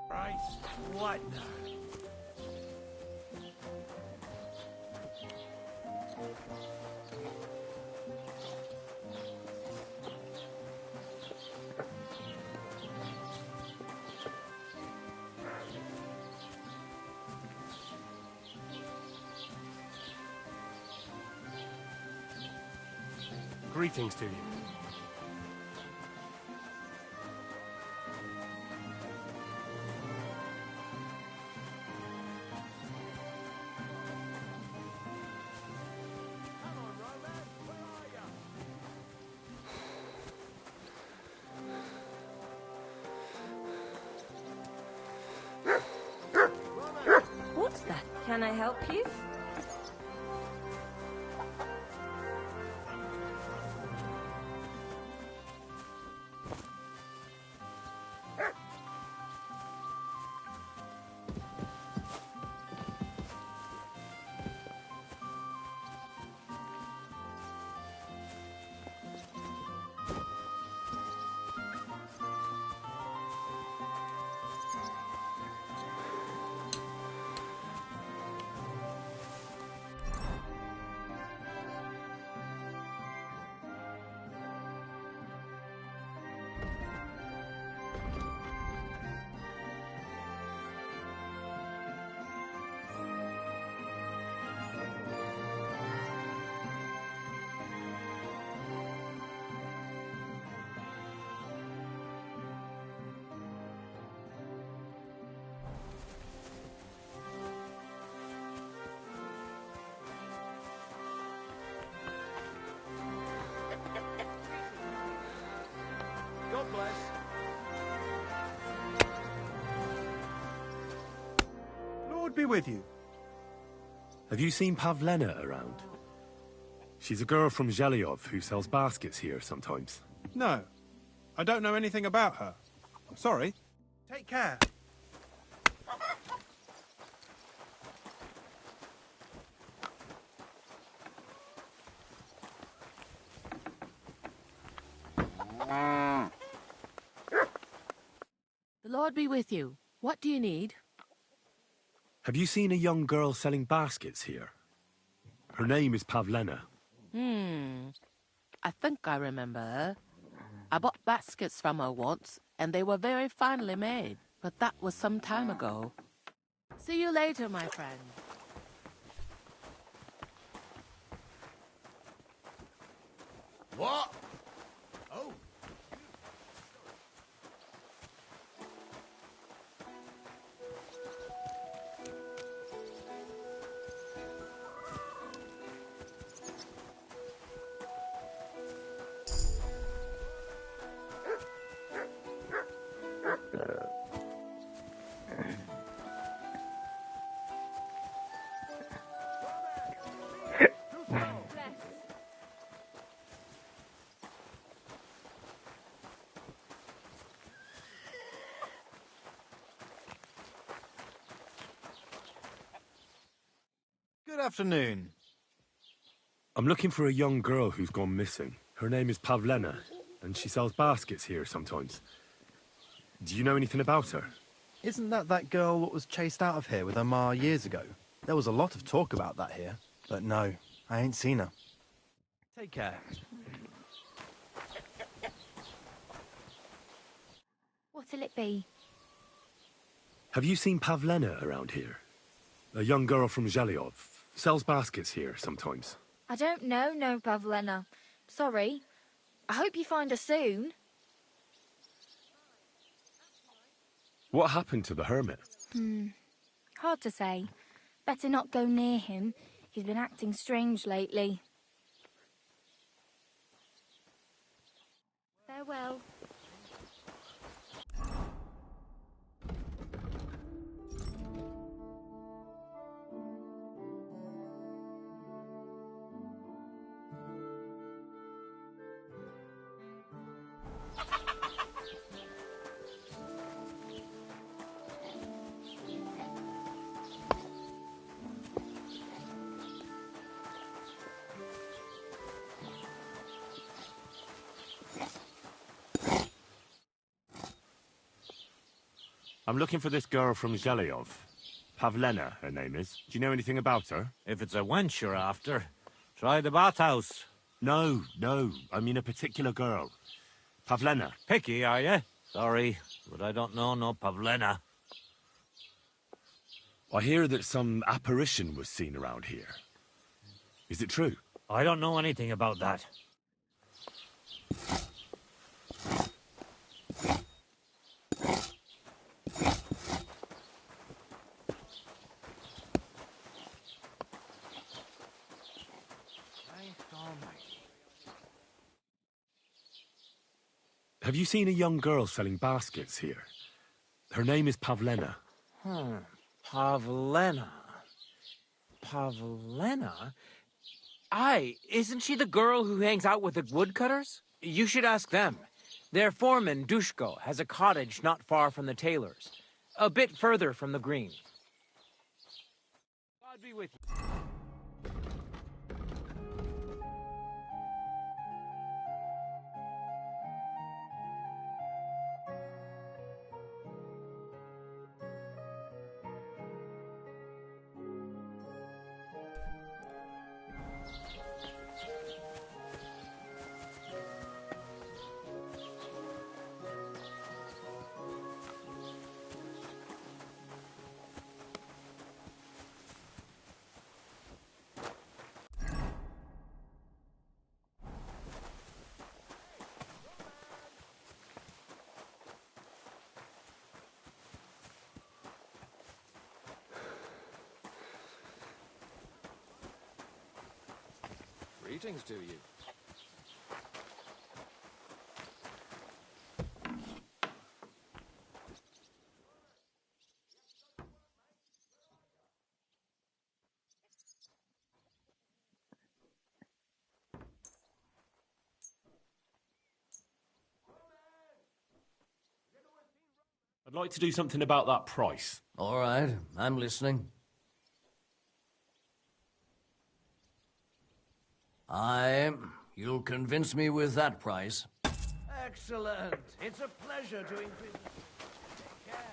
Christ, what now? Greetings to you. Can I help you? God bless. Lord be with you. Have you seen Pavlena around? She's a girl from Zhelyov who sells baskets here sometimes. No, I don't know anything about her. Sorry. Take care. The Lord be with you. What do you need? Have you seen a young girl selling baskets here? Her name is Pavlena. I think I remember her. I bought baskets from her once, and they were very finely made, but that was some time ago. See you later, my friend. What? Oh. Good afternoon. I'm looking for a young girl who's gone missing. Her name is Pavlena, and she sells baskets here sometimes. Do you know anything about her? Isn't that girl what was chased out of here with her ma years ago? There was a lot of talk about that here. But no, I ain't seen her. Take care. What'll it be? Have you seen Pavlena around here? A young girl from Zhelyov. Sells baskets here sometimes. I don't know, no, Pavlena. Sorry. I hope you find her soon. What happened to the hermit? Hard to say. Better not go near him. He's been acting strange lately. Farewell. I'm looking for this girl from Zhelyov. Pavlena, her name is. Do you know anything about her? If it's a wench you're after, try the bathhouse. No, I mean a particular girl. Pavlena. Picky, are you? Sorry, but I don't know no Pavlena. I hear that some apparition was seen around here. Is it true? I don't know anything about that. Have you seen a young girl selling baskets here? Her name is Pavlena. Pavlena. Pavlena? Aye, isn't she the girl who hangs out with the woodcutters? You should ask them. Their foreman, Dushko, has a cottage not far from the tailor's, a bit further from the green. God be with you. Greetings to you. I'd like to do something about that price. All right, I'm listening. You'll convince me with that price. Excellent. It's a pleasure to increase. Take care.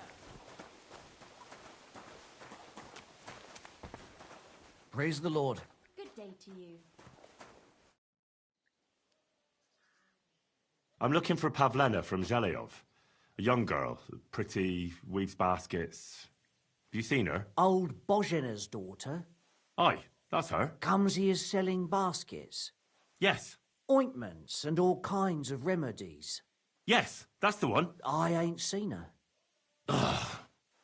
Praise the Lord. Good day to you. I'm looking for Pavlena from Zhelyov. A young girl, pretty, weaves baskets. Have you seen her? Old Bozhena's daughter. Aye, that's her. Comes here selling baskets. Yes. Ointments and all kinds of remedies. Yes, that's the one. I ain't seen her. Ugh.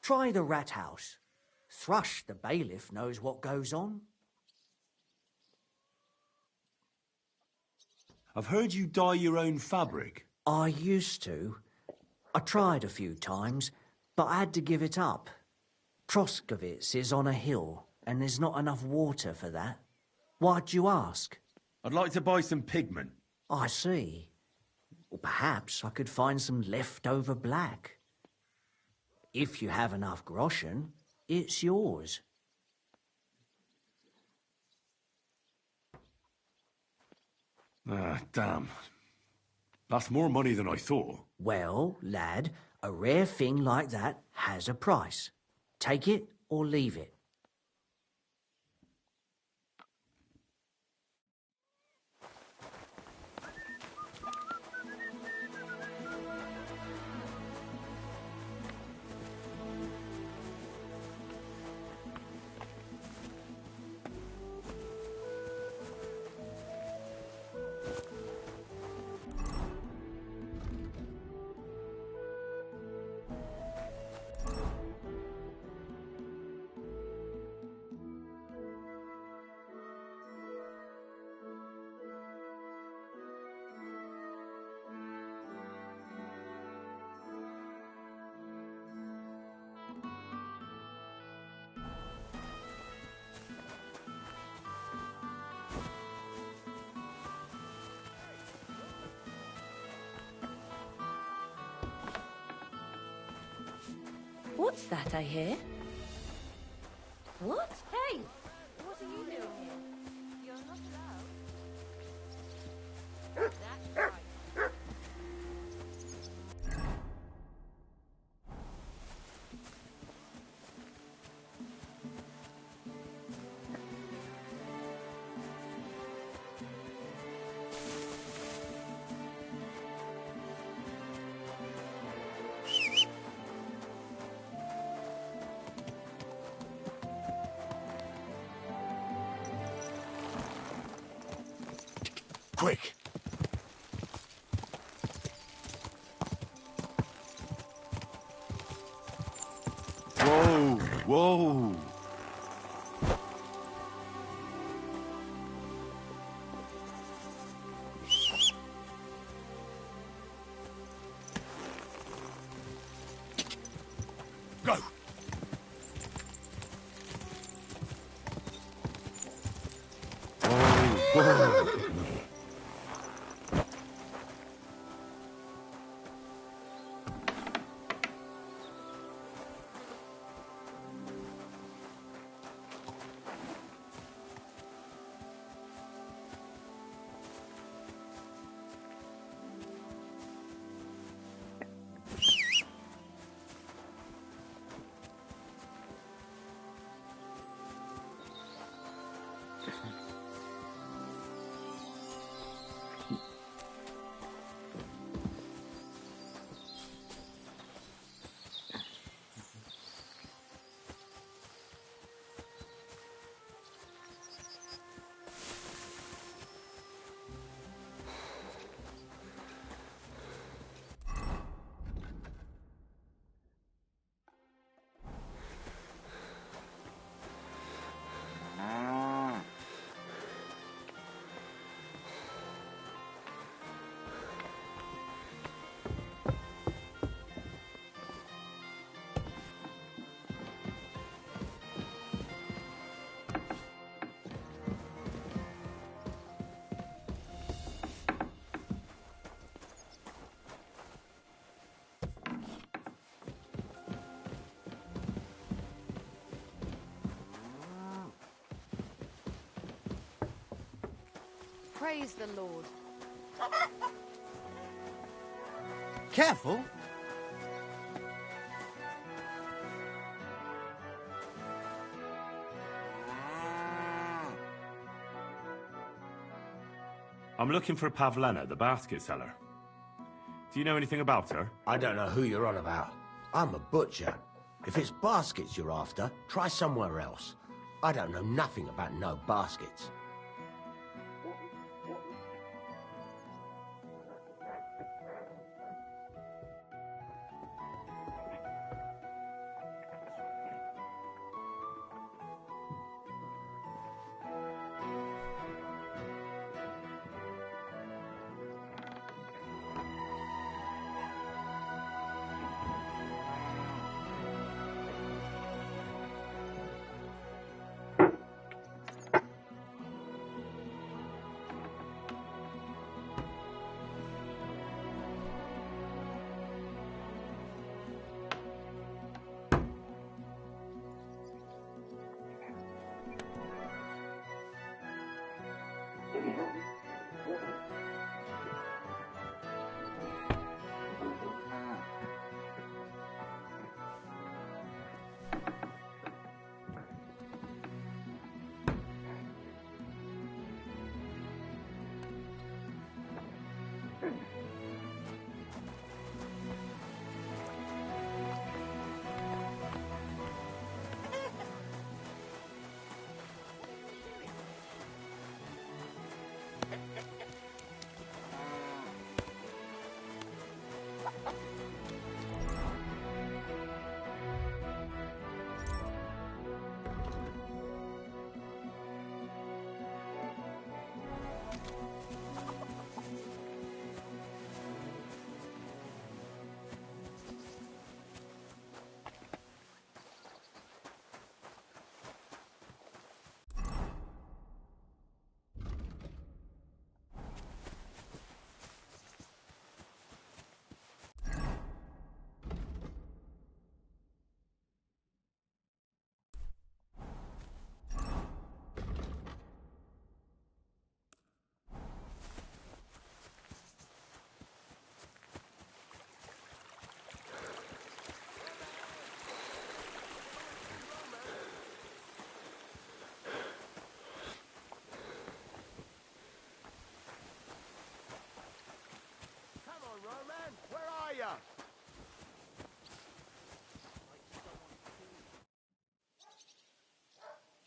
Try the rat house. Thrush, the bailiff, knows what goes on. I've heard you dye your own fabric. I used to. I tried a few times, but I had to give it up. Troskovitz is on a hill, and there's not enough water for that. Why'd you ask? I'd like to buy some pigment. I see. Or perhaps I could find some leftover black. If you have enough groschen, it's yours. Ah, damn. That's more money than I thought. Well, lad, a rare thing like that has a price. Take it or leave it. What's that I hear? What? Hey! What are you doing here? You're not allowed. That's right. Quick! Whoa! Whoa! Go! Praise the Lord. Careful! I'm looking for Pavlena, the basket seller. Do you know anything about her? I don't know who you're on about. I'm a butcher. If it's baskets you're after, try somewhere else. I don't know nothing about no baskets.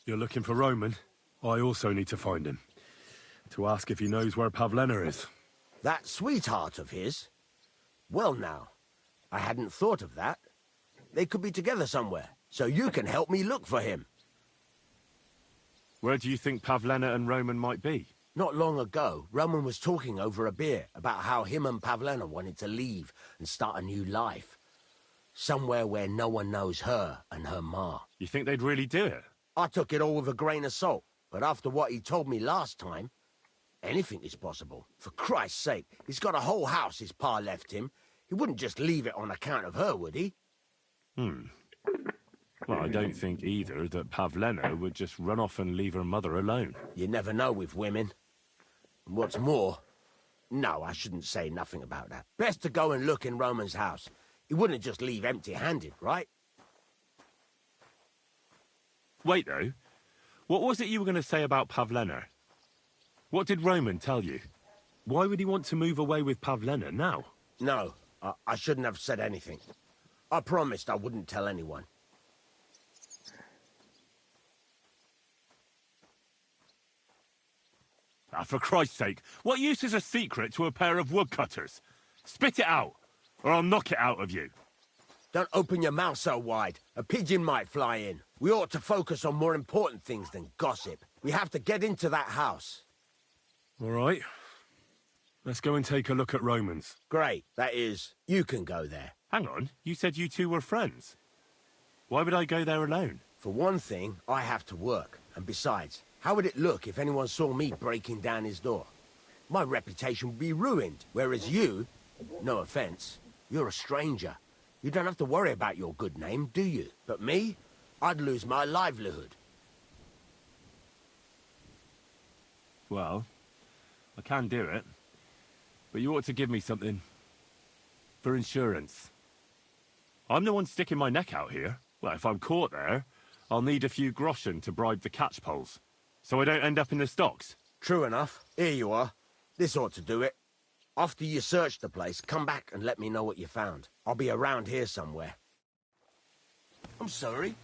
You're looking for Roman? I also need to find him. To ask if he knows where Pavlena is. That sweetheart of his? Well now, I hadn't thought of that. They could be together somewhere, so you can help me look for him. Where do you think Pavlena and Roman might be? Not long ago, Roman was talking over a beer about how him and Pavlena wanted to leave and start a new life. Somewhere where no one knows her and her ma. You think they'd really do it? I took it all with a grain of salt, but after what he told me last time, anything is possible. For Christ's sake, he's got a whole house his pa left him. He wouldn't just leave it on account of her, would he? Well, I don't think either that Pavlena would just run off and leave her mother alone. You never know with women. And what's more... No, I shouldn't say nothing about that. Best to go and look in Roman's house. He wouldn't just leave empty-handed, right? Wait, though. What was it you were going to say about Pavlena? What did Roman tell you? Why would he want to move away with Pavlena now? No, I shouldn't have said anything. I promised I wouldn't tell anyone. Ah, for Christ's sake, what use is a secret to a pair of woodcutters? Spit it out, or I'll knock it out of you. Don't open your mouth so wide. A pigeon might fly in. We ought to focus on more important things than gossip. We have to get into that house. All right. Let's go and take a look at Roman's. Great. That is, you can go there. Hang on, you said you two were friends. Why would I go there alone? For one thing, I have to work. And besides, how would it look if anyone saw me breaking down his door? My reputation would be ruined, whereas you, no offense, you're a stranger. You don't have to worry about your good name, do you? But me, I'd lose my livelihood. Well, I can do it. But you ought to give me something. For insurance. I'm the one sticking my neck out here. Well, if I'm caught there, I'll need a few groschen to bribe the catchpoles. So I don't end up in the stocks. True enough. Here you are. This ought to do it. After you search the place, come back and let me know what you found. I'll be around here somewhere. I'm sorry.